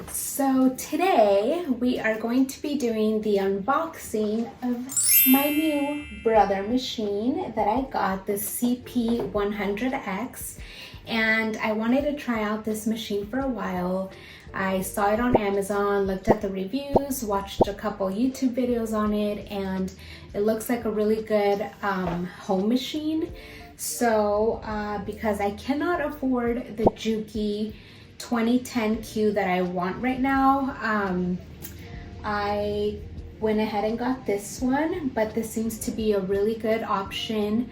So today we are going to be doing the unboxing of my new brother machine that I got, the CP100X, and I wanted to try out this machine for a while. I saw it on Amazon, looked at the reviews, watched a couple YouTube videos on it, and it looks like a really good home machine. So because I cannot afford the Juki 2010Q that I want right now, I went ahead and got this one, but this seems to be a really good option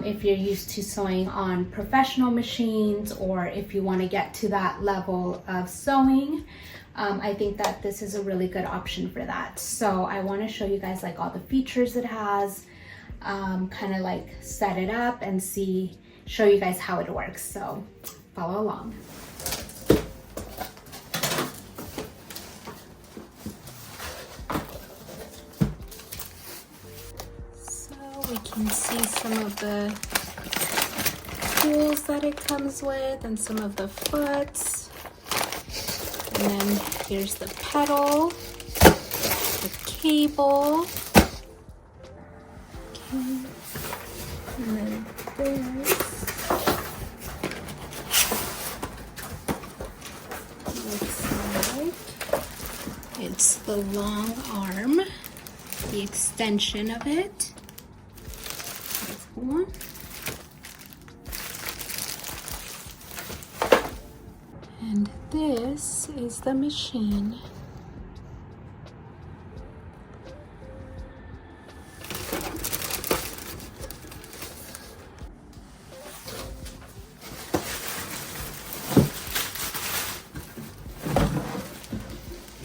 if you're used to sewing on professional machines, or if you want to get to that level of sewing. I think that this is a really good option for that. So I want to show you guys like all the features it has, kind of like set it up and show you guys how it works. So follow along. We can see some of the tools that it comes with and some of the foots. And then here's the pedal, the cable. Okay. And then this looks like it's the long arm, the extension of it. One. And this is the machine.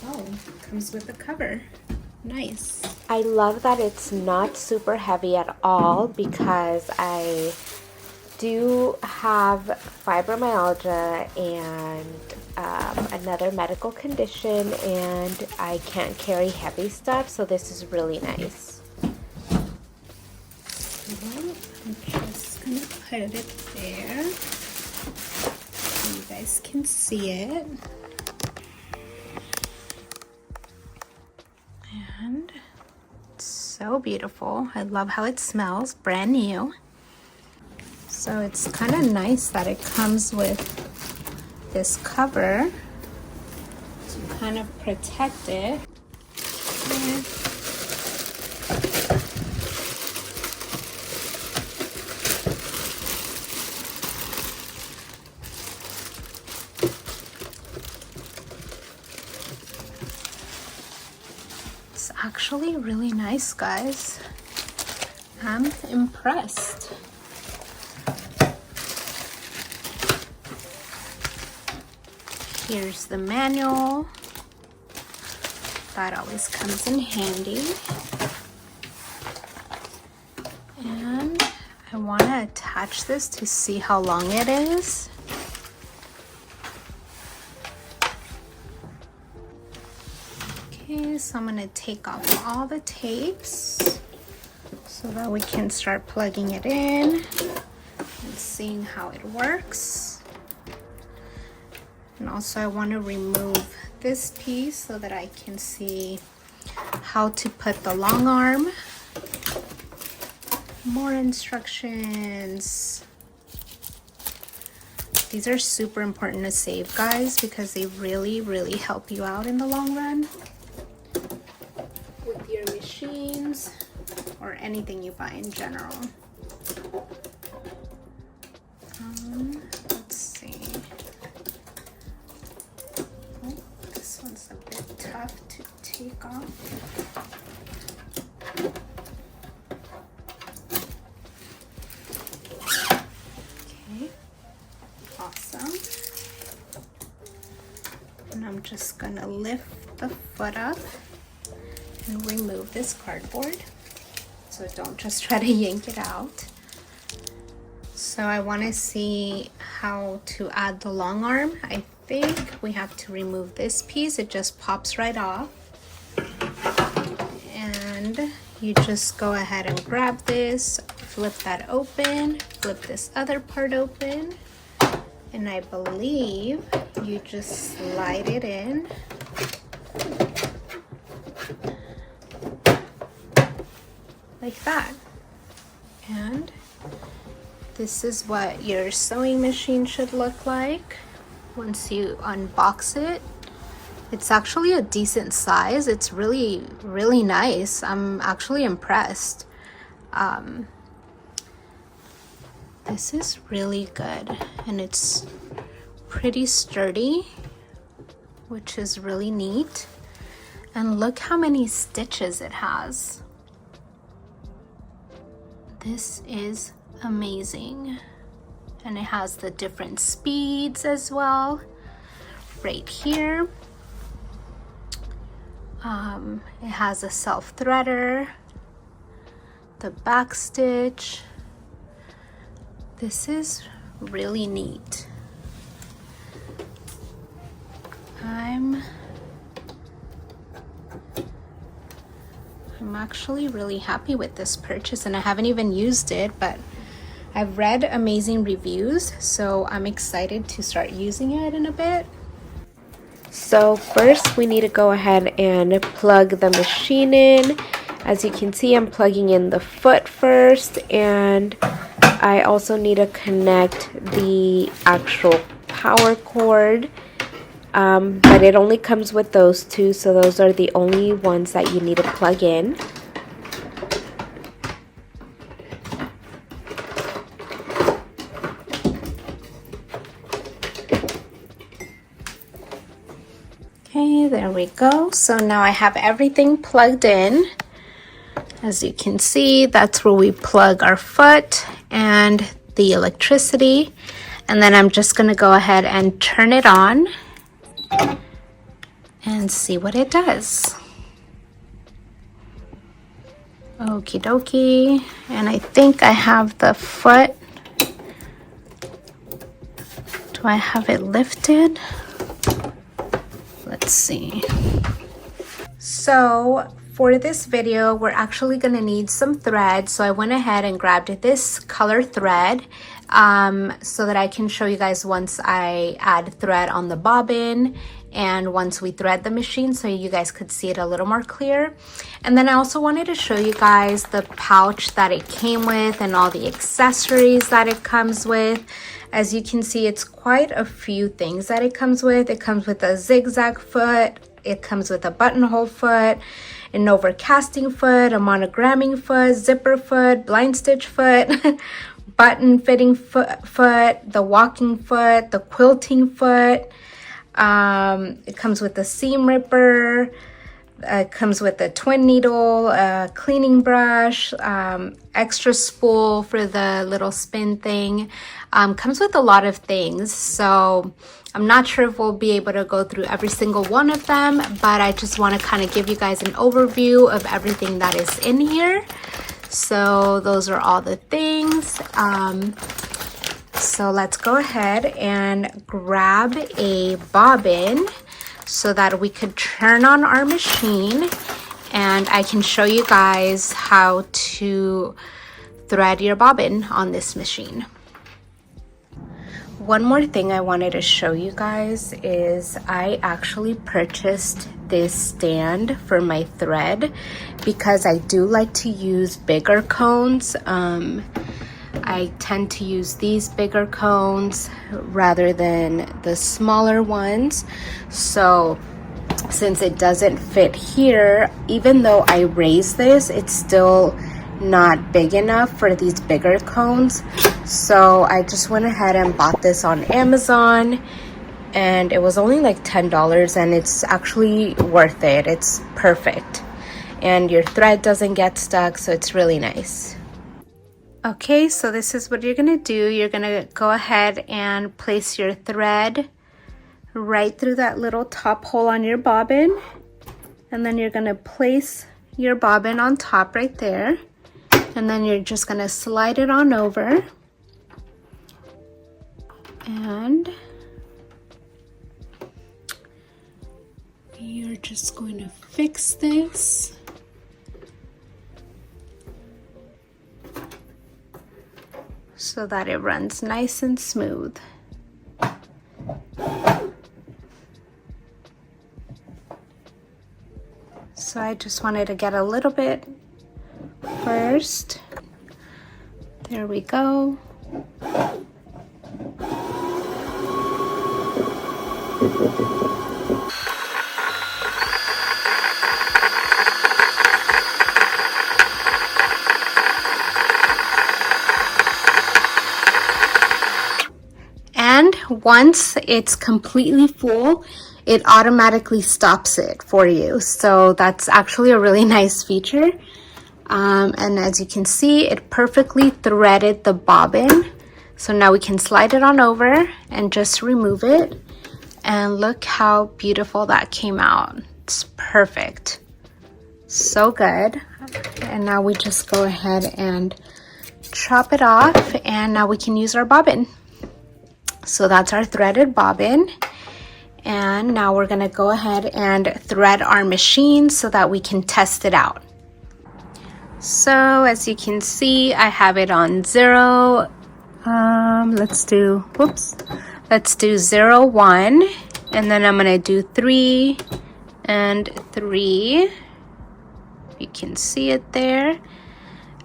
Oh, comes with a cover. Nice. I love that it's not super heavy at all, because I do have fibromyalgia and another medical condition, and I can't carry heavy stuff, so this is really nice. I'm just gonna put it there so you guys can see it. And it's so beautiful. I love how it smells, brand new. So it's kind of nice that it comes with this cover to kind of protect it. It's actually really nice, guys. I'm impressed. Here's the manual. That always comes in handy. And I want to attach this to see how long it is. Okay, so I'm going to take off all the tapes so that we can start plugging it in and seeing how it works. And also I want to remove this piece so that I can see how to put the long arm. More instructions. These are super important to save, guys, because they really, really help you out in the long run with your machines or anything you buy in general. Let's see. Oh, this one's a bit tough to take off. Okay, awesome. And I'm just gonna lift the foot up and remove this cardboard. So don't just try to yank it out. So I want to see how to add the long arm. I think we have to remove this piece. It just pops right off. And you just go ahead and grab this, flip that open, flip this other part open, and I believe you just slide it in. Like that. And this is what your sewing machine should look like once you unbox it. It's actually a decent size. It's really, really nice. I'm actually impressed. This is really good, and it's pretty sturdy, which is really neat. And look how many stitches it has. This is amazing. And it has the different speeds as well right here. It has a self threader, the back stitch. This is really neat. I'm actually really happy with this purchase, and I haven't even used it, but I've read amazing reviews, so I'm excited to start using it in a bit. So first we need to go ahead and plug the machine in. As you can see, I'm plugging in the foot first, and I also need to connect the actual power cord. But it only comes with those two, so those are the only ones that you need to plug in. Okay, there we go. So now I have everything plugged in. As you can see, that's where we plug our foot and the electricity. And then I'm just going to go ahead and turn it on and see what it does. Okie dokie. And I think I have the foot. Do I have it lifted? Let's see. So for this video, we're actually gonna need some thread. So I went ahead and grabbed this color thread so that I can show you guys once I add thread on the bobbin and once we thread the machine, so you guys could see it a little more clear. And then I also wanted to show you guys the pouch that it came with and all the accessories that it comes with. As you can see, it's quite a few things that it comes with. It comes with a zigzag foot, it comes with a buttonhole foot, an overcasting foot, a monogramming foot, zipper foot, blind stitch foot, button fitting foot, the walking foot, the quilting foot. It comes with a seam ripper. It comes with a twin needle, a cleaning brush, extra spool for the little spin thing. Comes with a lot of things, so I'm not sure if we'll be able to go through every single one of them, but I just want to kind of give you guys an overview of everything that is in here. So those are all the things. So let's go ahead and grab a bobbin so that we could turn on our machine, and I can show you guys how to thread your bobbin on this machine. One more thing I wanted to show you guys is I actually purchased this stand for my thread because I do like to use bigger cones. I tend to use these bigger cones rather than the smaller ones. So since it doesn't fit here, even though I raise this, it's still not big enough for these bigger cones. So I just went ahead and bought this on Amazon, and it was only like $10, and it's actually worth it. It's perfect, and your thread doesn't get stuck, so it's really nice. Okay, so this is what you're gonna do. You're gonna go ahead and place your thread right through that little top hole on your bobbin, and then you're gonna place your bobbin on top right there, and then you're just gonna slide it on over, and you're just going to fix this. so that it runs nice and smooth. So I just wanted to get a little bit first. There we go. And once it's completely full, it automatically stops it for you. So that's actually a really nice feature. And as you can see, it perfectly threaded the bobbin. So now we can slide it on over and just remove it. And look how beautiful that came out. It's perfect. So good. And now we just go ahead and chop it off, and now we can use our bobbin. So that's our threaded bobbin. And now we're gonna go ahead and thread our machine so that we can test it out. So as you can see, I have it on 0. Let's do 0, 1, and then I'm gonna do 3 and 3. You can see it there.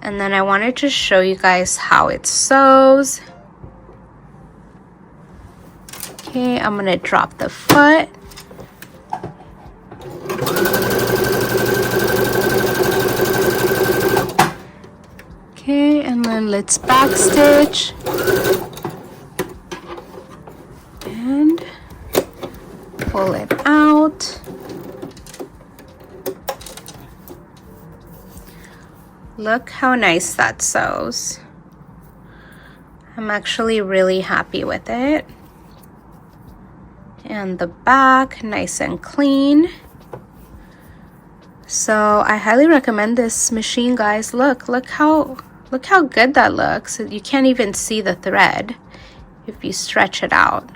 And then I wanted to show you guys how it sews. Okay, I'm gonna drop the foot. Okay, and then let's backstitch. And pull it out. Look how nice that sews. I'm actually really happy with it. And the back, nice and clean. So I highly recommend this machine, guys. Look how good that looks. You can't even see the thread if you stretch it out.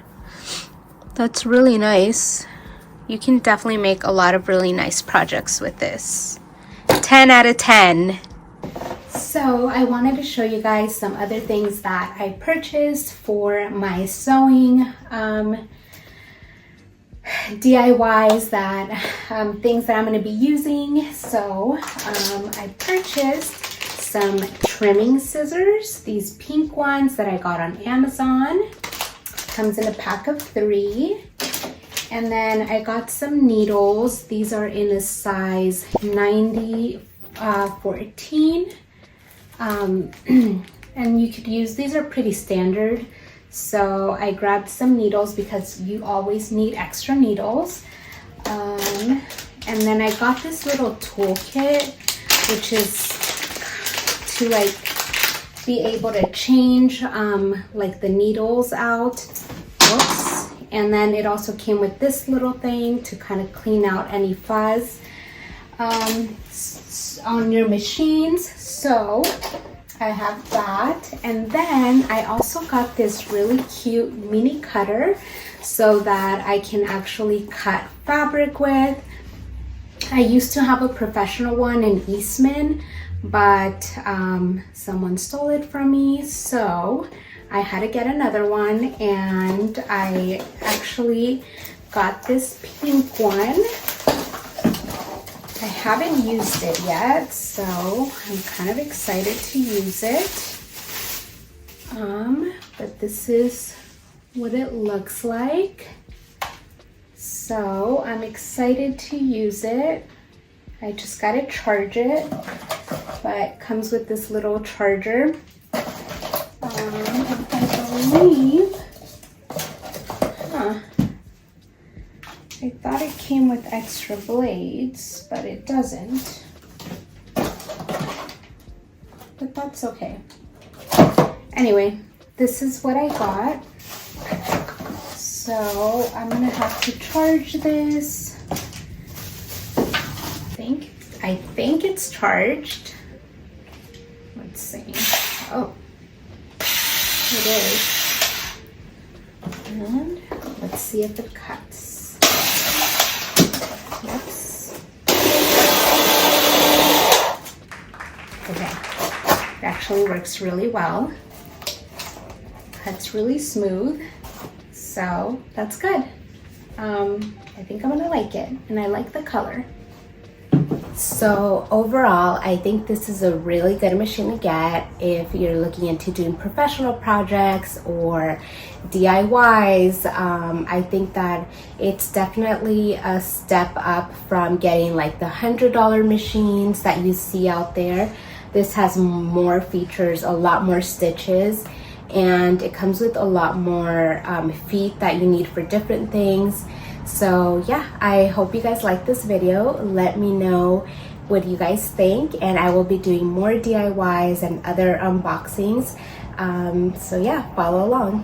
That's really nice. You can definitely make a lot of really nice projects with this. 10 out of 10. So I wanted to show you guys some other things that I purchased for my sewing DIYs, that things that I'm going to be using. So I purchased some trimming scissors, these pink ones that I got on Amazon. Comes in a pack of 3. And then I got some needles. These are in a size 90-14. And you could use, these are pretty standard. So I grabbed some needles because you always need extra needles. And then I got this little toolkit, which is to like be able to change like the needles out. Whoops. And then it also came with this little thing to kind of clean out any fuzz on your machines. So I have that. And then I also got this really cute mini cutter so that I can actually cut fabric with. I used to have a professional one in Eastman, but someone stole it from me, so I had to get another one, and I actually got this pink one. I haven't used it yet, so I'm kind of excited to use it. But this is what it looks like. So I'm excited to use it. I just gotta charge it, but it comes with this little charger. And I believe, I thought it came with extra blades, but it doesn't. But that's okay. Anyway, this is what I got. So I'm gonna have to charge this. I think it's charged. Let's see. Oh, it is. And let's see if it cuts. Whoops. Okay, it actually works really well. cuts really smooth, so that's good. I think I'm gonna like it, and I like the color. So overall, I think this is a really good machine to get if you're looking into doing professional projects or DIYs. I think that it's definitely a step up from getting like the $100 machines that you see out there. This has more features, a lot more stitches, and it comes with a lot more feet that you need for different things. So yeah, I hope you guys like this video. Let me know what you guys think, and I will be doing more DIYs and other unboxings. So yeah, follow along.